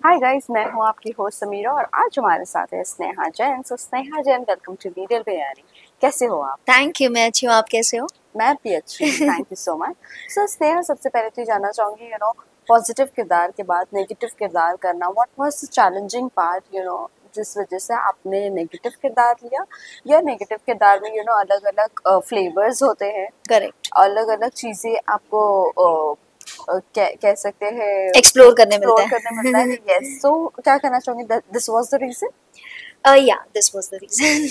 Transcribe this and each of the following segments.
Hi guys, मैं हूँ आपकी होस्ट समीरा और आज हमारे साथ है Sneha Jain. So Sneha Jain, welcome to needle biryani. कैसे हो आप? Thank you. मैं अच्छी हूँ, आप कैसे हो? मैं भी अच्छी हूँ, थैंक यू सो मच। सो स्नेहा, सबसे पहले तो ये जानना चाहूँगी, पॉजिटिव किरदार के बाद नेगेटिव किरदार करना, what was the challenging part, जिस वजह से आपने नेगेटिव किरदार लिया, या नेगेटिव किरदार में अलग अलग फ्लेवर्स होते हैं, करेक्ट। अलग अलग चीज़ें आपको कह सकते हैं मिलता एक्सप्लोर करने मिलता है। है। यस, सो क्या कहना चाहूँगी, this was the reason? Yeah, this was the reason.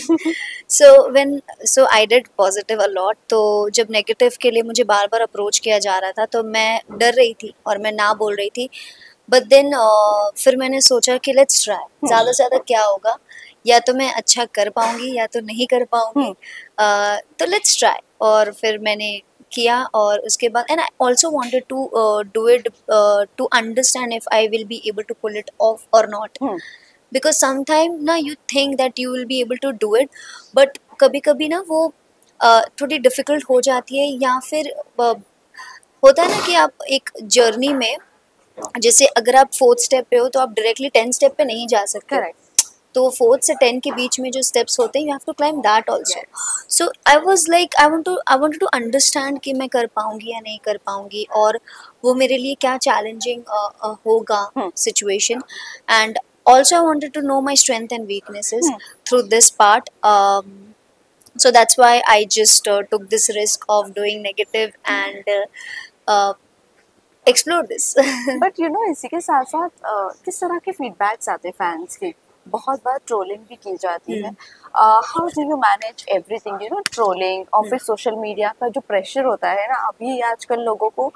so when so I did positive a lot. तो जब नेगेटिव के लिए मुझे बार बार अप्रोच किया जा रहा था तो मैं डर रही थी और मैं ना बोल रही थी। बट देन फिर मैंने सोचा कि लेट्स ट्राई, ज़्यादा से ज़्यादा क्या होगा, या तो मैं अच्छा कर पाऊंगी या तो नहीं कर पाऊंगी। तो लेट्स ट्राई। और फिर मैंने किया और उसके बाद and I also wanted to do it to understand if I will be able to pull it off और नॉट। बिकॉज समटाइम ना you think that you will be able to do it, but कभी कभी ना वो थोड़ी difficult हो जाती है, या फिर होता है ना कि आप एक जर्नी में, जैसे अगर आप 4th स्टेप पे हो तो आप डायरेक्टली 10th स्टेप पे नहीं जा सकते। करेक्ट। तो 4th से 10 के बीच में जो स्टेप्स होते हैं, you have to climb that also. So I was like I wanted to understand कि मैं कर पाऊंगी या नहीं कर पाऊंगी, और वो मेरे लिए क्या चैलेंजिंग होगा situation. And also I wanted to know my strength and weaknesses through this part. So that's why I just took this risk of doing negative and explore this. But इसी के साथ साथ किस तरह के फीडबैक्स आते हैं फैंस के? बहुत बार ट्रोलिंग भी की जाती है। How do you manage everything, trolling और फिर सोशल मीडिया का जो प्रेशर होता है ना, अभी आजकल लोगों को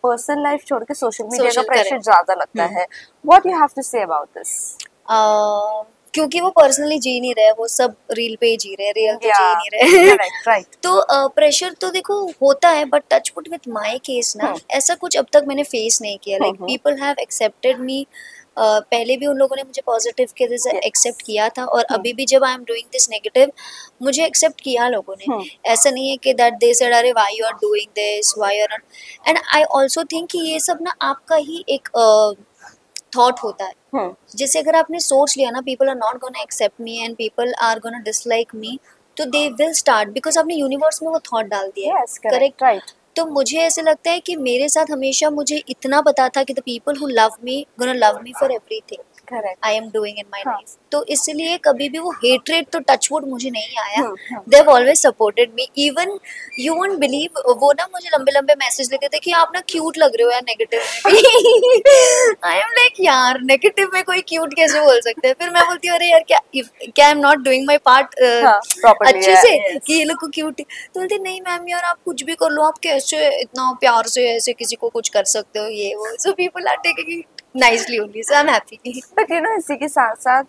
पर्सनल लाइफ छोड़ के सोशल मीडिया का प्रेशर ज्यादा लगता है। What you have to say about this? क्योंकि वो पर्सनली जी नहीं रहे, वो सब रील पे ही जी रहे हैं, रियल तो जी नहीं रहे। राइट। तो प्रेशर तो देखो होता है, but touch wood with my case ना, ऐसा कुछ अब तक मैंने फेस नहीं किया। लाइक पीपल हैव एक्सेप्टेड मी। पहले भी उन लोगों ने मुझे पॉजिटिव के जैसे एक्सेप्ट किया था, और अभी भी जब I am doing this negative, मुझे एक्सेप्ट किया लोगों ने। ऐसा नहीं है कि दैट दे सेड अरे why you are doing this, why you are not. And I also think कि ये सब ना आपका ही एक थॉट होता है। जैसे अगर आपने सोच लिया ना people are not gonna accept me and people are gonna dislike me, तो दे विल स्टार्ट, बिकॉज आपने यूनिवर्स में वो थॉट डाल दिया है। Correct, right. तो मुझे ऐसे लगता है कि मेरे साथ हमेशा मुझे इतना पता था कि the people who love me gonna love me for everything I am doing in my life. तो इसलिए कभी भी वो हेट्रेड तो टचवुड मुझे नहीं आया। They have always supported me. Even you won't believe, वो ना मुझे लंबे लंबे मैसेज लिखते थे कि आप ना क्यूट लग रहे हो यार नेगेटिव में। आई एम लाइक यार नेगेटिव में कोई क्यूट कैसे बोल सकते हैं? फिर मैं बोलती हूँ अरे यार क्या आई am not doing my part अच्छे से कि ये लोग को क्यूट। तो बोलते नहीं मैम यार आप कुछ भी कर लो, आप कैसे इतना प्यार से ऐसे किसी को कुछ कर सकते हो, ये वो। So people are taking nicely only, so I am happy. But इसी के साथ साथ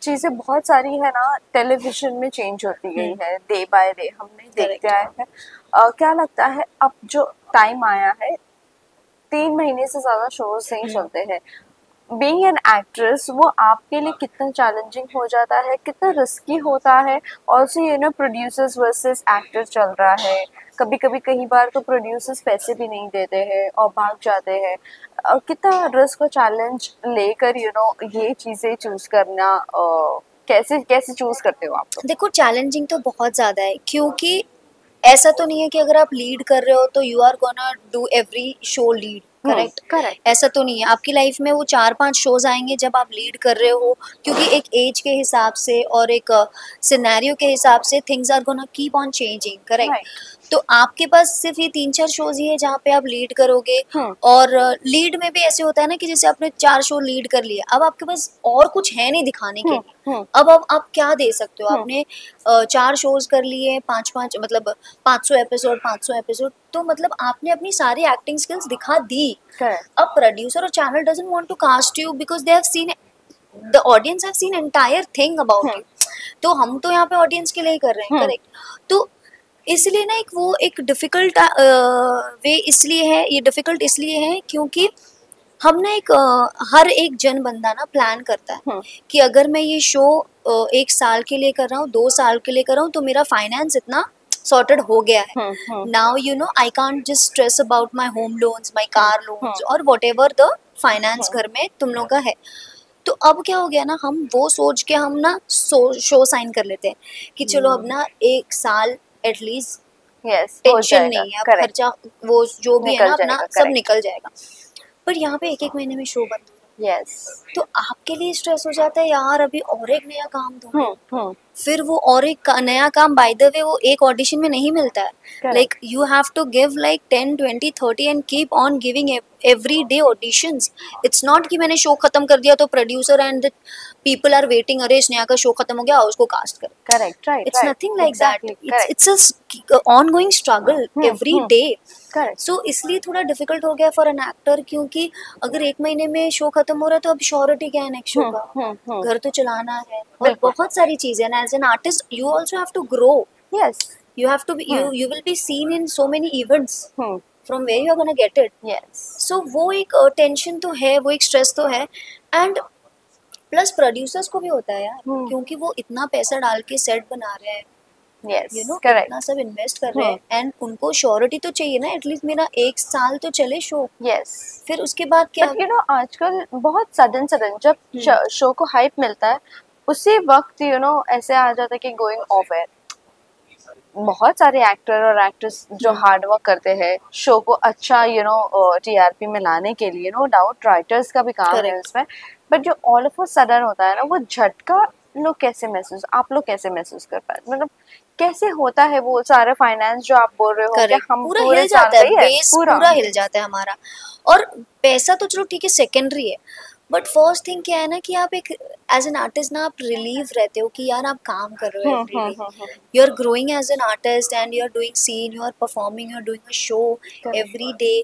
चीजें बहुत सारी है ना, टेलीविजन में चेंज होती गई है डे बाय डे, हम नहीं देखते आए हैं। क्या लगता है अब जो टाइम आया है, 3 महीने से ज्यादा शोज नहीं चलते हैं, बीइंग एन एक्ट्रेस वो आपके लिए कितना चैलेंजिंग हो जाता है, कितना रिस्की होता है? ऑल्सो प्रोड्यूसर्स वर्सेस एक्टर चल रहा है, कभी कभी कई बार तो प्रोड्यूसर्स पैसे भी नहीं देते हैं और भाग जाते हैं। कितना रिस्क और चैलेंज लेकर ये चीजें चूज करना, कैसे कैसे चूज करते हो आप? देखो चैलेंजिंग तो बहुत ज़्यादा है, क्योंकि ऐसा तो नहीं है कि अगर आप लीड कर रहे हो तो you are gonna do every show lead. Correct. ऐसा तो नहीं है, आपकी लाइफ में वो 4-5 शोज आएंगे जब आप लीड कर रहे हो, क्योंकि एक एज के हिसाब से और एक सिनेरियो के हिसाब से things are gonna keep on changing. Correct. तो आपके पास सिर्फ ये 3-4 शोज ही है जहाँ पे आप लीड करोगे। और लीड में भी ऐसे होता है ना कि जैसे आपने 4 शो लीड कर लिए, अब आपके पास और कुछ है नहीं दिखाने के लिए। अब आप क्या दे सकते हो? आपने 4 शोज कर लिए, 5-5 मतलब 500 एपिसोड, तो मतलब आपने अपनी सारी एक्टिंग स्किल्स दिखा दी। अब प्रोड्यूसर और channel doesn't want to cast you because they have seen, the audience have seen entire thing about you. तो हम तो यहाँ पे ऑडियंस के लिए ही कर रहे हैं। करेक्ट। तो इसलिए ना एक डिफिकल्ट वे इसलिए है, ये डिफिकल्ट इसलिए है क्योंकि हम ना हर एक जन बंदा ना प्लान करता है कि अगर मैं ये शो 1 साल के लिए कर रहा हूँ, 2 साल के लिए कर रहा हूँ, तो मेरा फाइनेंस इतना सॉर्टेड हो गया है। Now I can't just stress about my home loans, my car loans और वॉट एवर द फाइनेंस घर में तुम लोग का है। तो अब क्या हो गया ना, हम वो सोच के हम ना शो साइन कर लेते हैं कि चलो अब ना 1 साल एटलीस्ट यस हो टेंशन जाएगा, नहीं है, अब करेक्ट, खर्चा वो जो भी है ना निकल अपना जाएगा, सब करेक्ट, निकल जाएगा। पर यहाँ पे 1-1 महीने में शो बंद हो रहा है, यस, तो आपके लिए स्ट्रेस हो जाता है यार, अभी और एक नया काम ढूंढो। हम्म, फिर वो और एक नया काम बाय द वे वो एक ऑडिशन में नहीं मिलता है, like correct, you have to give like 10, 20, 30 and keep on giving every day auditions. It's not कि मैंने शो खत्म कर दिया तो producer and people are waiting, अरे स्नेहा का शो खत्म हो गया उसको कास्ट कर। Correct, right, It's right, nothing like that. Exactly, correct, It's a ongoing struggle every day. Correct, So इसलिए थोड़ा डिफिकल्ट हो गया फॉर एन एक्टर, क्योंकि अगर 1 महीने में शो खत्म हो रहा है तो अब श्योरिटी क्या है नेक्स्ट शो का, घर तो चलाना है और बिल्कुल, बहुत सारी चीजें ना। As an artist you also have to grow, yes, you have to be you will be seen in so many events from where you are going to get it. Yes, So वो एक tension तो है, वो एक stress तो है। And plus producers को भी होता है यार, क्योंकि वो इतना पैसा डाल के सेट बना रहे हैं, यस, यू नो करेक्ट, इतना सब इन्वेस्ट कर रहे हैं, एंड उनको श्योरिटी तो चाहिए ना, एटलीस्ट मेरा 1 साल तो चले शो, यस, फिर उसके बाद क्या। बट यू नो आजकल बहुत सडन जब शो को हाइप मिलता है उसी वक्त यू नो ऐसे आ जाता है कि गोइंग ऑफ एयर। बहुत सारे एक्टर और एक्ट्रेस जो हार्ड वर्क करते हैं शो को अच्छा यू नो टीआरपी में लाने के लिए, नो डाउट राइटर्स का भी काम है उसमें, बट जो ऑल ऑफ अ सडन होता है ना वो झटका आप लोग कैसे महसूस कर पाए, मतलब कैसे होता है वो सारा फाइनेंस जो आप बोल रहे हो कि हम पूरा पूरे हिल जाता है, है बेस पूरा हिल जाता है हमारा। और पैसा तो चलो ठीक है सेकेंडरी है, बट फर्स्ट थिंग क्या है ना कि आप एक एज एन आर्टिस्ट ना आप रिलीव रहते हो कि यार आप काम कर रहे हो every day, you are growing as an artist and you are doing scene, you are performing, you are doing a show every day.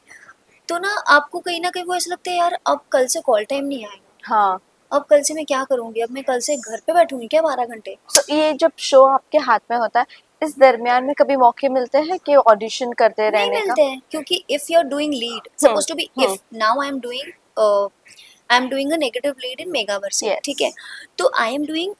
तो ना आपको कहीं ना कहीं वो ऐसा लगता है यार अब कल से कॉल टाइम नहीं आएगा, हाँ, अब कल से मैं क्या करूंगी, अब मैं कल से घर पे बैठूंगी क्या 12 घंटे। तो ये जब शो आपके हाथ में होता है इस दरमियान में कभी मौके मिलते हैं कि ऑडिशन करते नहीं रहने मिलते हैं, क्योंकि if you are doing lead suppose to be, if now I am doing a negative lead in मेगावर्सी, Yes. ठीक है, तो I am doing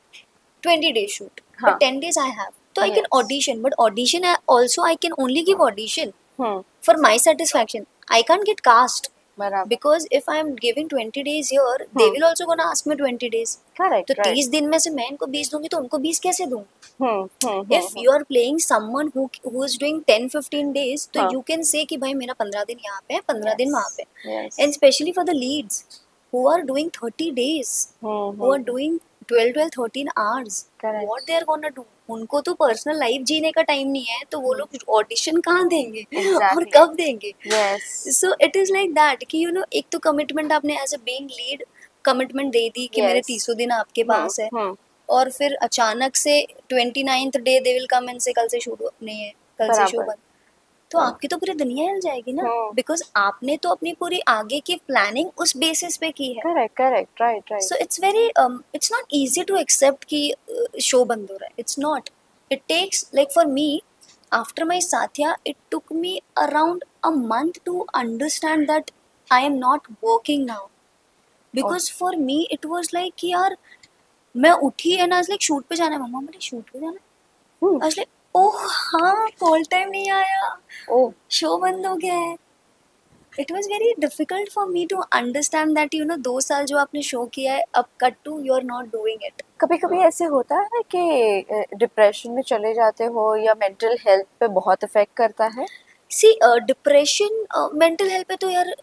20 days shoot, हाँ. but 10 days I have, so I can Yes. audition, but audition also I can only give audition hmm, for my satisfaction. I can't get cast बराबर, because if I am giving 20 days here, they will also gonna ask me 20 days. Correct, तो 30 दिन में से मैं इनको 20 दूंगी तो उनको 20 कैसे दूँ? Right, If you are playing someone who is doing 10-15 days, तो हाँ. you can say कि भाई मेरा 15 दिन यहाँ पे है, 15 दिन वहाँ पे, Yes. and especially for the leads who are doing 30 days, who are doing 12-13 hours, Correct. what they are gonna do? उनको तो पर्सनल लाइफ जीने का टाइम नहीं है, तो वो लोग ऑडिशन कहाँ देंगे Exactly. और कब देंगे? Yes. So it is like that कि यू नो एक तो कमिटमेंट आपने as a being lead commitment दे दी कि मेरे 30 दिन आपके पास है, और फिर अचानक से 29th day they will come and से कल से शूट नहीं है, कल से शो बंद, तो आपकी तो पूरी दुनिया हिल जाएगी ना, बिकॉज आपने तो अपनी पूरी आगे की प्लानिंग उस बेसिस पे की है। Correct, correct, right, right. So it's very it's not easy to accept कि शो बंद हो रहा है, it's not, it takes like for me after my Saathiya it took me around a month to understand that I am not working now, because for me it was like कि यार मैं उठी and I was like shoot पे जाना है, मम्मा बोले shoot पे जाना है, आई वाज लाइक ओह हाँ कॉल टाइम नहीं आया, ओह शो बंद हो गया है। It was very difficult for me to understand that you know 2 साल जो आपने शो किया है अब cut to you are not doing it. कभी कभी ऐसे होता है कि डिप्रेशन में चले जाते हो या मेंटल हेल्थ पे बहुत इफेक्ट करता है? सी डिप्रेशन मेंटल हेल्थ पे तो यार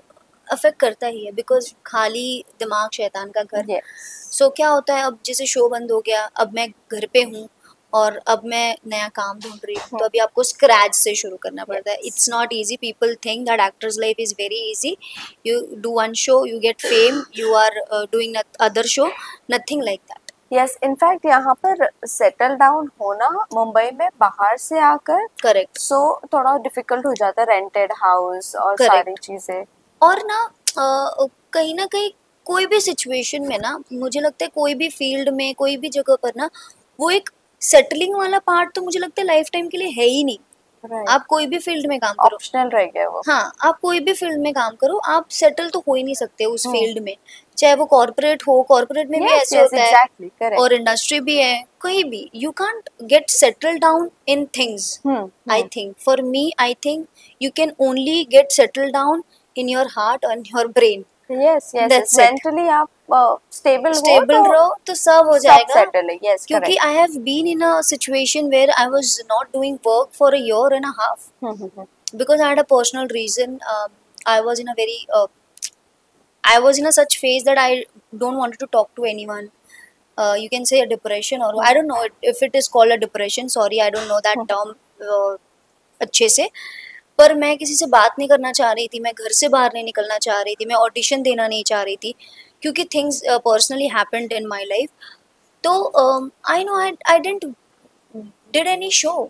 अफेक्ट करता ही है, बिकॉज खाली दिमाग शैतान का घर। सो क्या होता है अब जैसे शो बंद हो गया, अब मैं घर पे हूँ और अब मैं नया काम ढूंढ रही हूँ, तो अभी आपको स्क्रैच से शुरू करना पड़ता है। It's not easy, people think that actors life is very easy, you do one show you get fame, you are doing other show, nothing like that. Yes, in fact यहाँ पर सेटल डाउन होना मुंबई में बाहर से आकर करेक्ट, सो थोड़ा difficult हो जाता है, रेंटेड हाउस और सारी चीजें। और ना कहीं ना कहीं कोई भी सिचुएशन में ना मुझे लगता है कोई भी फील्ड में कोई भी जगह पर ना वो एक सेटलिंग वाला पार्ट तो मुझे लगता है लाइफ टाइम के लिए है ही नहीं। आप कोई भी फील्ड में काम करो, ऑप्शनल रह गया वो। हाँ आप कोई भी फील्ड में काम करो, आप सेटल तो हो ही नहीं सकते उस फील्ड में, चाहे वो कॉर्पोरेट हो, कॉर्पोरेट में भी ऐसे होता है, और इंडस्ट्री भी है, कहीं भी you can't get settle down in things. I think for me, I think you can only get settle down in your heart and your brain, yes yes, mentally आप स्टेबल रहो तो सब हो जाएगा। सेटल है, यस, क्योंकि I have been in a situation where I was not doing work for a year and a half because I had a personal reason. I was in a very I was in a such phase that I don't wanted to talk to anyone. You can say a depression, or I don't know if it is called a depression. Sorry, I don't know that term अच्छे से। पर मैं किसी से बात नहीं करना चाह रही थी, मैं घर से बाहर नहीं निकलना चाह रही थी, मैं ऑडिशन देना नहीं चाह रही थी, क्योंकि things personally happened in my life. तो I know I didn't did any show.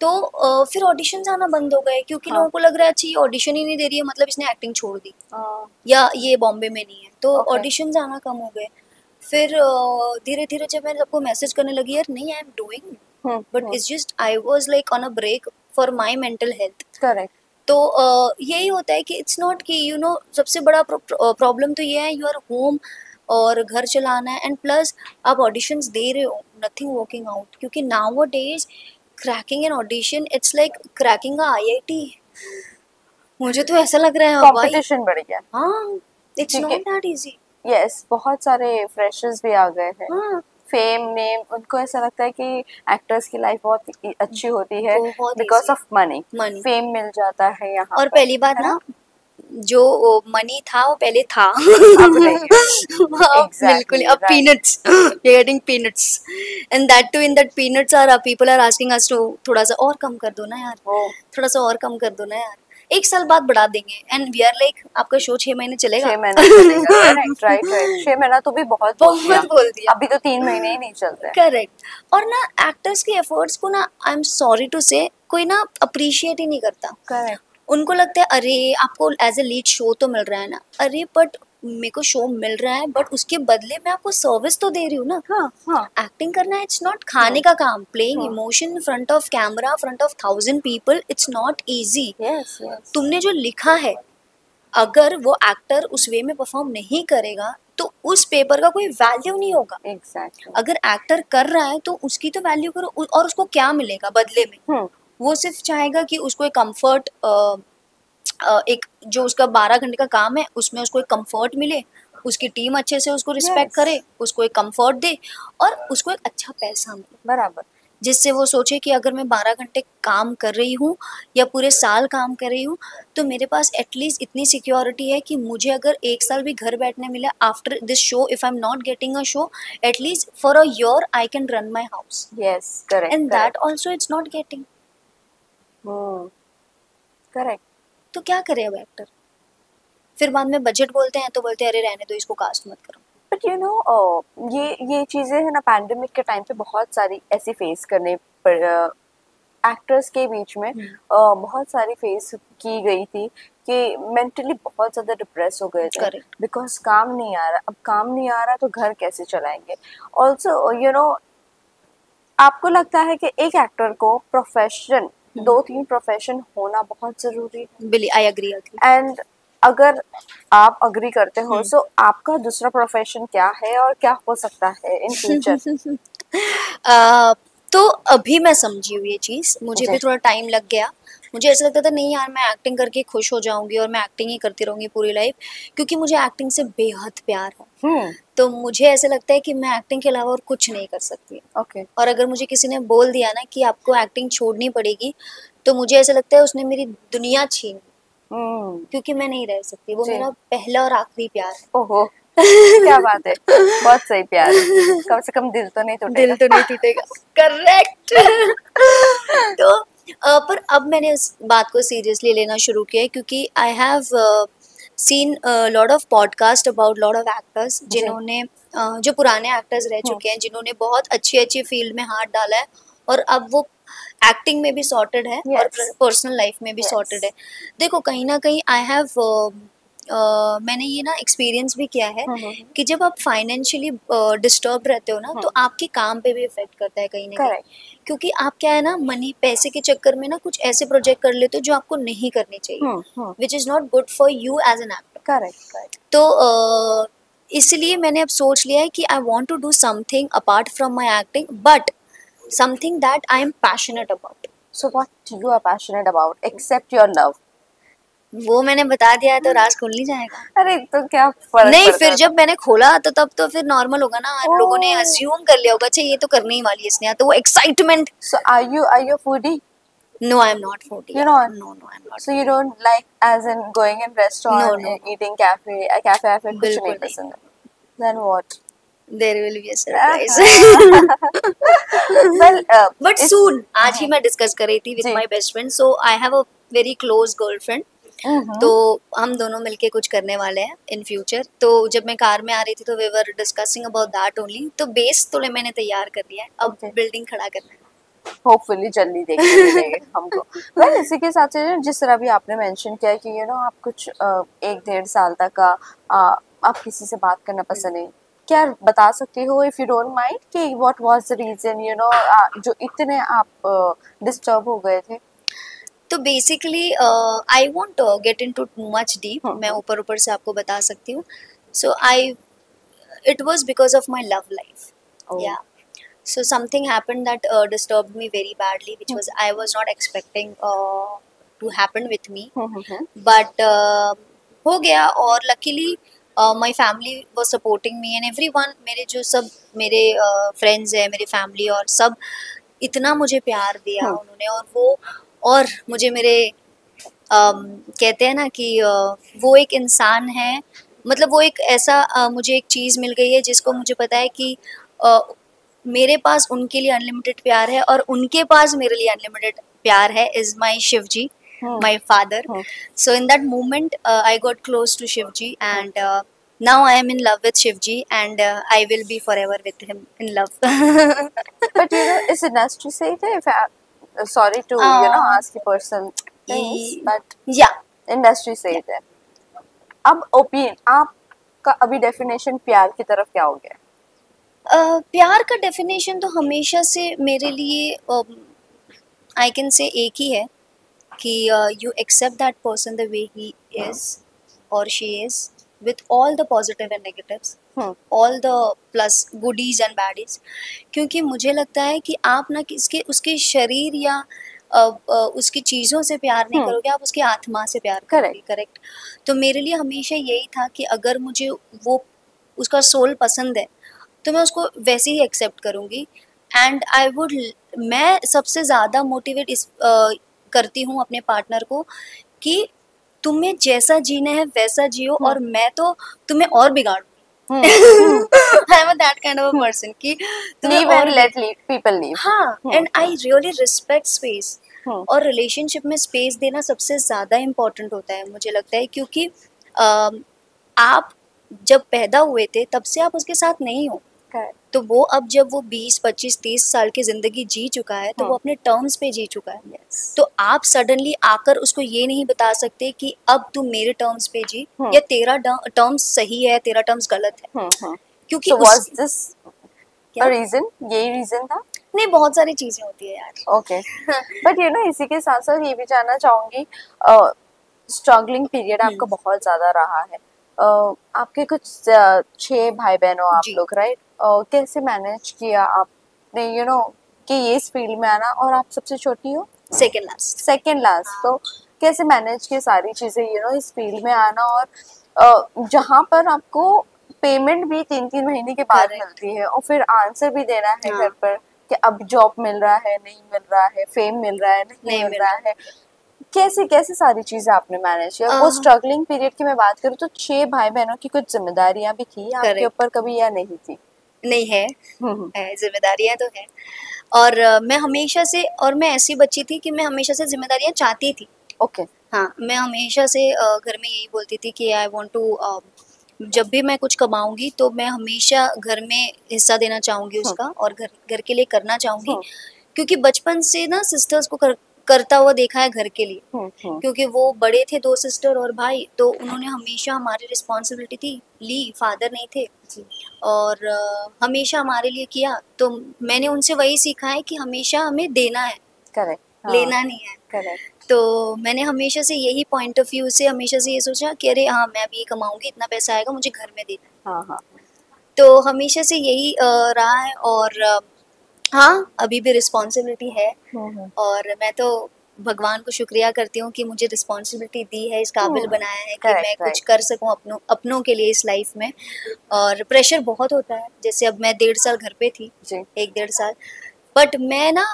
तो फिर ऑडिशंस आना बंद हो गए, क्योंकि लोगों को लग रहा है अच्छा ये ऑडिशन ही नहीं दे रही है, मतलब इसने एक्टिंग छोड़ दी, या ये बॉम्बे में नहीं है, तो ऑडिशंस आना कम हो गए। फिर धीरे धीरे जब मैं सबको मैसेज करने लगी, यार नहीं, I am doing, but it's just I was like on a break for my mental health. Correct. तो यही होता है कि इट्स नॉट कि यू नो सबसे बड़ा प्रॉब्लम तो ये है, यू आर होम और घर चलाना है, एंड प्लस आप ऑडिशंस दे रहे हो, नथिंग वर्किंग आउट, क्योंकि now days cracking an audition it's like cracking a IIT. मुझे तो ऐसा लग रहा है कंपटीशन बढ़ गया। हाँ, it's not that easy. Yes, बहुत सारे फ्रेशर्स भी आ गए हैं। हाँ. फेम नेम, उनको ऐसा लगता है कि एक्टर्स की लाइफ बहुत अच्छी होती है बिकॉज ऑफ मनी, फेम मिल जाता है यहाँ। और पहली बात ना, जो मनी था वो पहले था। बिल्कुल, अब peanuts, we are getting peanuts, and that too in that peanuts are people are asking us to थोड़ा सा और कम कर दो ना यार, थोड़ा सा और कम कर दो ना यार, 1 साल बाद बढ़ा देंगे, एंड वी आर लाइक आपका शो 6 महीने चलेगा, 6 महीने चलेगा। राइट, 6 महीना तो भी बहुत बोल दिया, अभी तो 3 महीने ही नहीं चलते। करेक्ट। और ना एक्टर्स के एफर्ट्स को ना, आई एम सॉरी टू से, कोई ना अप्रिशिएट ही नहीं करता। करेक्ट। उनको लगता है अरे आपको एज ए लीड शो तो मिल रहा है ना, अरे बट मेरे को शो मिल रहा है, बट उसके बदले मैं आपको सर्विस तो दे रही हूँ ना। हाँ. एक्टिंग करना इट्स नॉट खाने का काम, playing emotion in front of camera, front of 1000 people, it's not easy. तुमने जो लिखा है, अगर वो एक्टर उस वे में परफॉर्म नहीं करेगा तो उस पेपर का कोई वैल्यू नहीं होगा। Exactly. अगर एक्टर कर रहा है तो उसकी तो वैल्यू करो, और उसको क्या मिलेगा बदले में? वो सिर्फ चाहेगा कि उसको एक कंफर्ट, एक जो उसका 12 घंटे का काम है उसमें उसको एक कंफर्ट मिले, उसकी टीम अच्छे से उसको रिस्पेक्ट करे, उसको एक कंफर्ट दे, और उसको एक अच्छा पैसा मिले। बराबर। जिससे वो सोचे कि अगर मैं 12 घंटे काम कर रही हूँ या पूरे साल काम कर रही हूँ, तो मेरे पास एटलीस्ट इतनी सिक्योरिटी है कि मुझे अगर 1 साल भी घर बैठने मिले after this show, if I am not getting a show, at least for a year I can run my house. Yes, correct. And that also it's not getting. Correct. तो क्या करे अब एक्टर? फिर बाद में बजट बोलते हैं तो बोलते हैं अरे रहने दो, इसको कास्ट मत करो। बट यू नो, ये चीज़ें है ना, पैंडेमिक के टाइम पे बहुत सारी ऐसी फेस करने पर एक्टर्स के बीच में बहुत सारी फेस की गई थी कि मेंटली बहुत ज़्यादा डिप्रेस हो गए थे, बिकॉज काम नहीं आ रहा। अब काम नहीं आ रहा तो घर कैसे चलाएंगे? ऑल्सो यू नो, आपको लगता है कि एक एक्टर को प्रोफेशन, 2-3 प्रोफेशन होना बहुत ज़रूरी है? बिल्ली, आई एग्री। एंड अगर आप अग्री करते हो, सो आपका दूसरा प्रोफेशन क्या है और क्या हो सकता है इन फ्यूचर? तो अभी मैं समझी हूँ ये चीज़, मुझे भी थोड़ा टाइम लग गया। मुझे ऐसा लगता था नहीं यार, मैं एक्टिंग करके खुश हो जाऊंगी और मैं एक्टिंग ही करती रहूंगी पूरी लाइफ, क्योंकि मुझे एक्टिंग से बेहद प्यार है। तो मुझे ऐसा लगता है कि मैं एक्टिंग के अलावा और कुछ नहीं कर सकती। और अगर मुझे किसी ने बोल दिया ना कि आपको एक्टिंग छोड़नी पड़ेगी, तो मुझे ऐसा लगता है उसने मेरी दुनिया छीन ली, क्योंकि मैं नहीं रह सकती। वो मेरा पहला और आखिरी प्यार है। ओहो, क्या बात है, बहुत सही प्यार है। कम से कम दिल तो नहीं टूटेगा। करेक्ट। तो पर अब मैंने उस बात को सीरियसली लेना शुरू किया है, क्योंकि I have seen lot of podcast about lot of actors, जिन्होंने जो पुराने एक्टर्स रह चुके हैं, जिन्होंने बहुत अच्छी फील्ड में हाथ डाला है, और अब वो एक्टिंग में भी सॉर्टेड है और पर्सनल लाइफ में भी सॉर्टेड है। देखो, कहीं ना कहीं आई हैव मैंने ये ना एक्सपीरियंस भी किया है कि जब आप फाइनेंशियली डिस्टर्ब रहते हो ना, तो आपके काम पे भी इफेक्ट करता है कहीं ना कहीं, क्योंकि आप क्या है ना, मनी, पैसे के चक्कर में ना कुछ ऐसे प्रोजेक्ट कर लेते हो जो आपको नहीं करने चाहिए, which is not good for you as an actor. Correct. तो इसलिए मैंने अब सोच लिया है कि I want to do something apart from my acting, but something that I am passionate about. So what you are passionate about except your love? वो मैंने बता दिया है तो राज खुल नहीं जाएगा। अरे तो क्या फर्क नहीं, पड़ता फिर है? जब मैंने खोला तो तब तो फिर नॉर्मल होगा ना, लोगों ने ओह, अज्यूम कर लिया होगा अच्छा ये तो करने ही वाली है इसने, तो वो excitement. so are you foodie? No I am not foodie You यार, know, no no I am not so you foodie. don't like as in going in no restaurant no and no, eating cafe कुछ नहीं बिल्कुल नहीं। पसंद है? Then what? There will be a surprise. Well, but is soon, आज ही मैं discuss कर रही थी विद जी my best friend, so I have a very close girlfriend. तो हम्म हम दोनों मिलके कुछ करने वाले हैं इन फ्यूचर। तो जब मैं कार में आ रही थी तो we were discussing about that only. तो बेस तो मैंने तैयार कर लिया है, अब ओके, बिल्डिंग खड़ा करना होपफुली जल्दी देखने मिलेंगे हमको। वेल इसी के साथ से जिस तरह भी आपने मेंशन किया कि आप कुछ 1-1.5 साल तक का आप किसी से बात करना है। पसंद नहीं, क्या बता सकती हो इफ यू डोंट माइंड कि व्हाट वाज द रीजन जो इतने आप डिस्टर्ब हो गए थे? तो basically I won't get into too much deep, मैं ऊपर ऊपर से आपको बता सकती हूँ। सो आई, it was because of my love life. Oh. Yeah. So something happened that disturbed me very badly, which was I was not expecting to happen with me. But हो गया, और luckily my family was supporting me and everyone, मेरे जो सब मेरे friends हैं, मेरे family और सब इतना मुझे प्यार दिया उन्होंने। और वो, और मुझे मेरे कहते हैं ना कि वो एक इंसान है, मतलब वो एक ऐसा मुझे एक चीज़ मिल गई है जिसको मुझे पता है कि अ, मेरे पास उनके लिए अनलिमिटेड प्यार है और उनके पास मेरे लिए अनलिमिटेड प्यार है, is my Shiv ji, my father. So in that moment I got close to Shiv ji and now I am in love with Shivji and I will be forever with him in love. But is industry safe? If sorry to ask you personal things, but yeah, industry सही है। अब opinion आपका अभी definition प्यार की तरफ क्या हो गया? प्यार का डेफिनेशन तो हमेशा से मेरे लिए आई कैन से एक ही है कि you accept that person the way he is और she is, with all the positive and negatives, all the plus goodies and baddies। क्योंकि मुझे लगता है कि आप ना किसके उसके शरीर या उसकी चीज़ों से प्यार नहीं करोगे, आप उसकी आत्मा से प्यार करोगे। करेक्ट। तो मेरे लिए हमेशा यही था कि अगर मुझे वो उसका सोल पसंद है तो मैं उसको वैसे ही एक्सेप्ट करूँगी। एंड आई वुड, मैं सबसे ज़्यादा मोटिवेट करती हूँ अपने पार्टनर को कि तुम्हें जैसा जीना है वैसा जियो और मैं तो तुम्हें और बिगाड़ूंगी। I am that kind of a person कि तुम्हें लीव और एंड लेट पीपल लीव। हाँ, and I really respect space. और रिलेशनशिप में स्पेस देना सबसे ज़्यादा इम्पोर्टेंट होता है मुझे लगता है, क्योंकि आप जब पैदा हुए थे तब से आप उसके साथ नहीं हो। तो वो अब जब वो 20, 25, 30 साल की जिंदगी जी चुका है तो वो अपने टर्म्स पे जी चुका है। तो आप सडनली आकर उसको ये नहीं बता सकते कि अब तू मेरे टर्म्स पे जी या तेरा टर्म्स सही है तेरा टर्म्स गलत है। क्योंकि रीजन यही रीजन था? नहीं, बहुत सारी चीजें होती है यार। ओके, बट इसी के साथ साथ ये भी जानना चाहूंगी, स्ट्रगलिंग पीरियड आपका बहुत ज्यादा रहा है। आपके कुछ 6 भाई बहन हो आप लोग, राइट? कैसे मैनेज किया आपने कि ये इस फील्ड में आना, और आप सबसे छोटी हो? Second last. तो कैसे मैनेज किया सारी चीजें इस फील्ड में आना, और जहाँ पर आपको पेमेंट भी 3-3 महीने के बाद मिलती है, और फिर आंसर भी देना है घर पर कि अब जॉब मिल रहा है नहीं मिल रहा है, फेम मिल रहा है नहीं मिल रहा है। कैसे कैसे सारी चीजें आपने मैनेज किया? वो स्ट्रगलिंग पीरियड की मैं बात करूँ तो 6 भाई बहनों की कुछ जिम्मेदारियां भी थी आपके ऊपर कभी या नहीं थी? नहीं है, जिम्मेदारियां तो है। और मैं हमेशा से, और मैं ऐसी बच्ची थी कि मैं हमेशा से जिम्मेदारियां चाहती थी। ओके। हाँ, मैं हमेशा से घर में यही बोलती थी कि आई वांट टू, जब भी मैं कुछ कमाऊंगी तो मैं हमेशा घर में हिस्सा देना चाहूंगी उसका, और घर के लिए करना चाहूंगी। क्योंकि बचपन से ना सिस्टर्स को करता हुआ देखा है घर के लिए, क्योंकि वो बड़े थे 2 सिस्टर और भाई, तो उन्होंने हमेशा हमारी रिस्पॉन्सिबिलिटी थी ली, फादर नहीं थे और हमेशा हमारे लिए किया। तो मैंने उनसे वही सीखा है कि हमेशा हमें देना है, लेना नहीं है। करेक्ट। तो मैंने हमेशा से यही पॉइंट ऑफ व्यू से हमेशा से ये सोचा कि अरे हाँ, मैं अभी ये कमाऊंगी, इतना पैसा आएगा, मुझे घर में देना है। तो हमेशा से यही रहा है। और हाँ, अभी भी रिस्पॉन्सिबिलिटी है। और मैं तो भगवान को शुक्रिया करती हूँ कि मुझे रिस्पॉन्सिबिलिटी दी है, इस काबिल बनाया है कि Correct, मैं कुछ right. कर सकूँ अपनों के लिए इस लाइफ में। और प्रेशर बहुत होता है, जैसे अब मैं 1.5 साल घर पे थी, जी 1-1.5 साल, बट मैं ना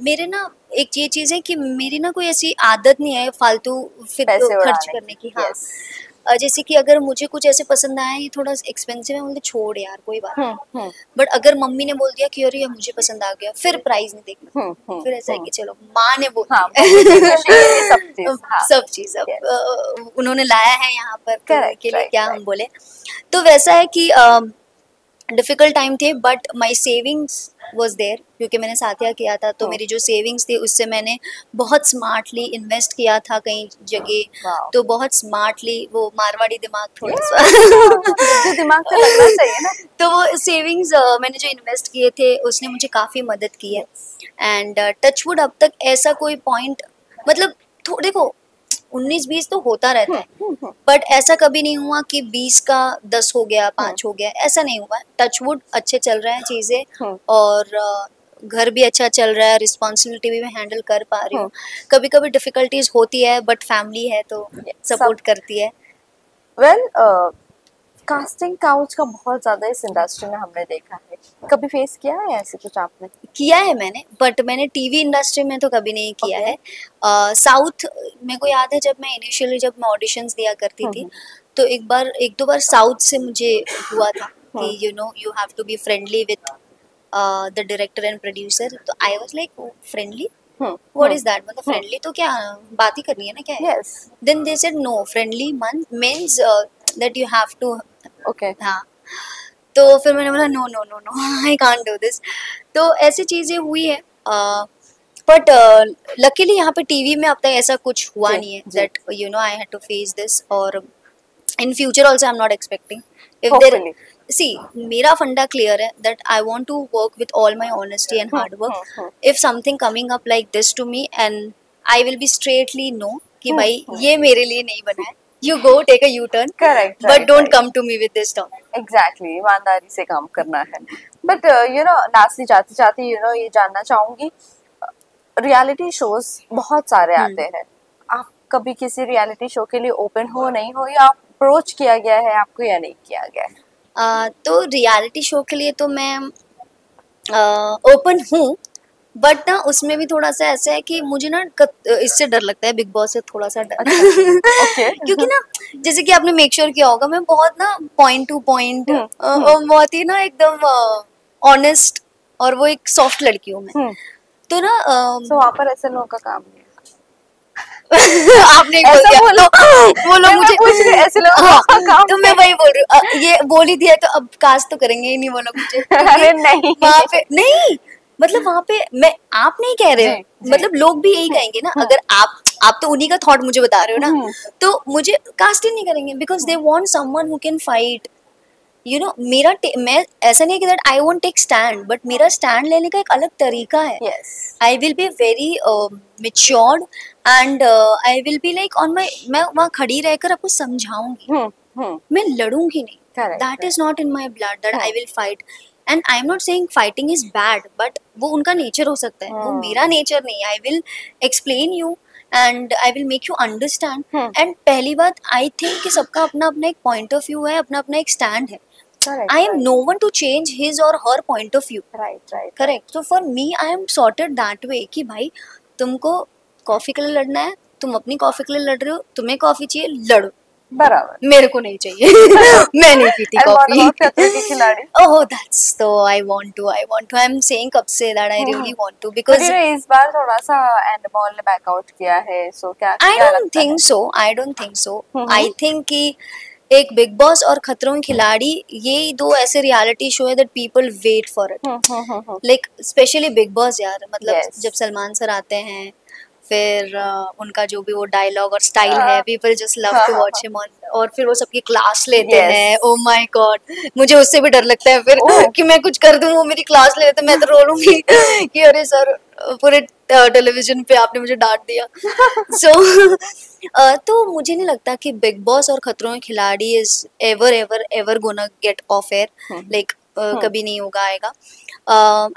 मेरे ना एक ये चीज़ है कि मेरी ना कोई ऐसी आदत नहीं है फालतू फिर पैसे खर्च उड़ाने करने की। की। हाँ, यस। जैसे कि अगर मुझे कुछ ऐसे पसंद आया, ये थोड़ा एक्सपेंसिव है, बोलते छोड़ यार कोई बात नहीं। बट अगर मम्मी ने बोल दिया कि अरे ये मुझे पसंद आ गया, फिर प्राइस नहीं देखना, फिर ऐसा है कि चलो माँ ने बोल हाँ, दिया मम्मी की खुशी के लिए सब चीज। हाँ, सब चीज़ अब yes. उन्होंने लाया है यहाँ पर, तो Correct, उनके लिए right, क्या right. हम बोले। तो वैसा है कि डिफिकल्ट टाइम थे, but my savings was there, क्योंकि मैंने साथिया किया था, तो मेरी जो सेविंग्स थी उससे मैंने बहुत स्मार्टली इन्वेस्ट किया था कई जगह। Wow. तो बहुत स्मार्टली, वो मारवाड़ी दिमाग थोड़ा सा बुद्धि दिमाग से लगना चाहिए ना। तो वो सेविंग्स मैंने जो इन्वेस्ट किए थे उसने मुझे काफ़ी मदद की है। एंड टचवुड अब तक ऐसा कोई पॉइंट, मतलब देखो 19-20 तो होता रहता है, बट ऐसा कभी नहीं हुआ कि 20 का 10 हो गया, 5 हो गया, ऐसा नहीं हुआ। टचवुड अच्छे चल रहे हैं चीज़ें, और घर भी अच्छा चल रहा है, रिस्पॉन्सिबिलिटी भी मैं हैंडल कर पा रही हूँ। कभी कभी डिफिकल्टीज होती है, बट फैमिली है तो सपोर्ट करती है। वेल कास्टिंग काउच का बहुत ज्यादा इस इंडस्ट्री में हमने देखा है, कभी फेस किया है ऐसे कुछ आपने? किया है मैंने, बट मैंने टीवी इंडस्ट्री में तो कभी नहीं किया है। साउथ, मेरे को याद है जब मैं इनिशियली जब मैं ऑडिशंस दिया करती थी, तो एक दो बार साउथ से मुझे हुआ था कि you have to be friendly with the director and producer. तो I was like friendly, what is that, मतलब फ्रेंडली तो क्या बात ही करनी है ना, क्या है? Then they said no, friendly means that you have to. Okay, हाँ। तो फिर मैंने बोला no no no no, I can't do this. तो ऐसी चीजें हुई है, बट लकीली यहाँ पे टीवी में अब तक ऐसा कुछ हुआ नहीं है that I had to face this, और in future also I am not expecting. If there, see, मेरा फंडा क्लियर है that I want to work with all my honesty and hard work. If something coming up like this to me, and I will be straightly no कि भाई ये मेरे लिए नहीं बना है, you go take a U-turn, correct, but right, don't right. come to me with this talk. Exactly, ईमानदारी से काम करना है। बट लास्टली जाते जाते ये जानना चाहूंगी, रियलिटी शोज बहुत सारे आते हैं, आप कभी किसी रियलिटी शो के लिए ओपन हो नहीं हो, या अप्रोच किया गया है आपको या नहीं किया गया है? तो रियलिटी शो के लिए तो मैं ओपन हूँ, बट ना उसमें भी थोड़ा सा ऐसा है कि मुझे ना इससे डर लगता है, बिग बॉस से थोड़ा सा डर। okay. क्योंकि ना जैसे कि आपने मेक श्योर किया होगा, मैं बहुत ना पॉइंट टू पॉइंट, बहुत ही ना एकदम ऑनेस्ट, और वो एक सॉफ्ट लड़की हूँ मैं। तो ना वहाँ पर ऐसे लोगों का काम नहीं है। आपने बोल दिया तो वो लोग मुझे पूछ रहे ऐसे लोगों का काम, तो मैं वही बोल रही हूँ, ये बोल ही दिया तो अब कास्ट तो करेंगे ही नहीं वो लोग मुझे। अरे नहीं, वहाँ पे नहीं, मतलब वहाँ पे मैं, आप नहीं कह रहे हो, मतलब लोग भी यही कहेंगे ना, अगर आप तो उन्हीं का थॉट मुझे बता रहे हो ना, तो मुझे कास्ट ही नहीं करेंगे, because they want someone who can fight. मैं ऐसा नहीं कि that I won't take stand, but मेरा स्टैंड लेने का एक अलग तरीका है। I will be very matured, and I will be like on my, मैं वहाँ खड़ी रहकर आपको समझाऊंगी, मैं लड़ूंगी नहीं। That is not in my blood that I will fight. And I am not saying fighting is bad, but वो उनका नेचर हो सकता है, वो मेरा नेचर नहीं है। I will explain you and I will make you understand. And पहली बात, आई थिंक कि सबका अपना अपना एक पॉइंट ऑफ व्यू है, अपना अपना एक स्टैंड है। I am no one to change his or her point of view. Right. Correct. So for me, I am sorted that way कि भाई तुमको कॉफी के लिए लड़ना है, तुम अपनी कॉफी के लिए लड़ रहे हो, तुम्हें कॉफी चाहिए, लड़ो, बराबर, मेरे को नहीं चाहिए। मैं नहीं पीती कॉफी। खिलाड़ी। Oh, that's so I want to. I'm saying कब से that I really want to, because इस बार थोड़ा सा एंडमॉल ने बैकआउट किया है, so क्या? I don't think so. I think कि एक बिग बॉस और खतरों के खिलाड़ी, ये दो ऐसे रियलिटी शो है that people wait for it, like specially Bigg Boss यार। मतलब जब सलमान सर आते हैं, फिर उनका जो भी वो डायलॉग और स्टाइल है, people just love to watch him on, और फिर वो सबकी क्लास लेते हैं। ओ माय गॉड, मुझे उससे भी डर लगता है फिर कि मैं कुछ कर दूं, वो मेरी क्लास ले लेते, मैं तो रो लूंगी कि अरे सर पूरे टेलीविजन पे आपने मुझे डांट दिया। सो तो मुझे नहीं लगता कि बिग बॉस और Khatron Ke Khiladi is ever gonna get off air, like कभी नहीं होगा, आएगा।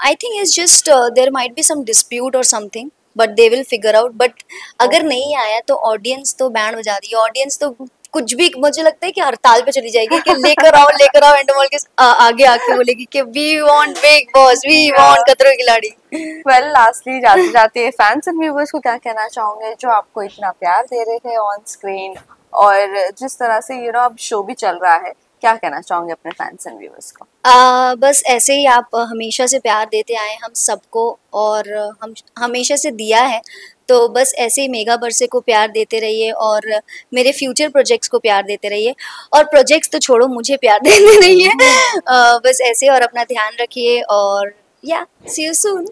I think it's just there might be some dispute और something, but they will figure out. But अगर नहीं आया तो ऑडियंस तो बैंड बजा दी, ऑडियंस तो कुछ भी, मुझे लगता है कि हड़ताल पे चली जाएगी कि लेकर आओ एंडमोल के आगे आके बोलेगी कि we want Bigg Boss, we want Khatron Ke खिलाड़ी। वेल लास्टली जाते जाते फैंस एंड व्यूवर्स को क्या कहना चाहोगे जो आपको इतना प्यार दे रहे थे ऑन स्क्रीन, और जिस तरह से अब शो भी चल रहा है, क्या कहना चाहोगे अपने फैंस एंड व्यूवर्स को? बस ऐसे ही आप हमेशा से प्यार देते आए हम सबको, और हम हमेशा से दिया है, तो बस ऐसे ही मेगा बरसे को प्यार देते रहिए और मेरे फ्यूचर प्रोजेक्ट्स को प्यार देते रहिए, और प्रोजेक्ट्स तो छोड़ो, मुझे प्यार देते रहिए। बस ऐसे, और अपना ध्यान रखिए, और या सी यू सून।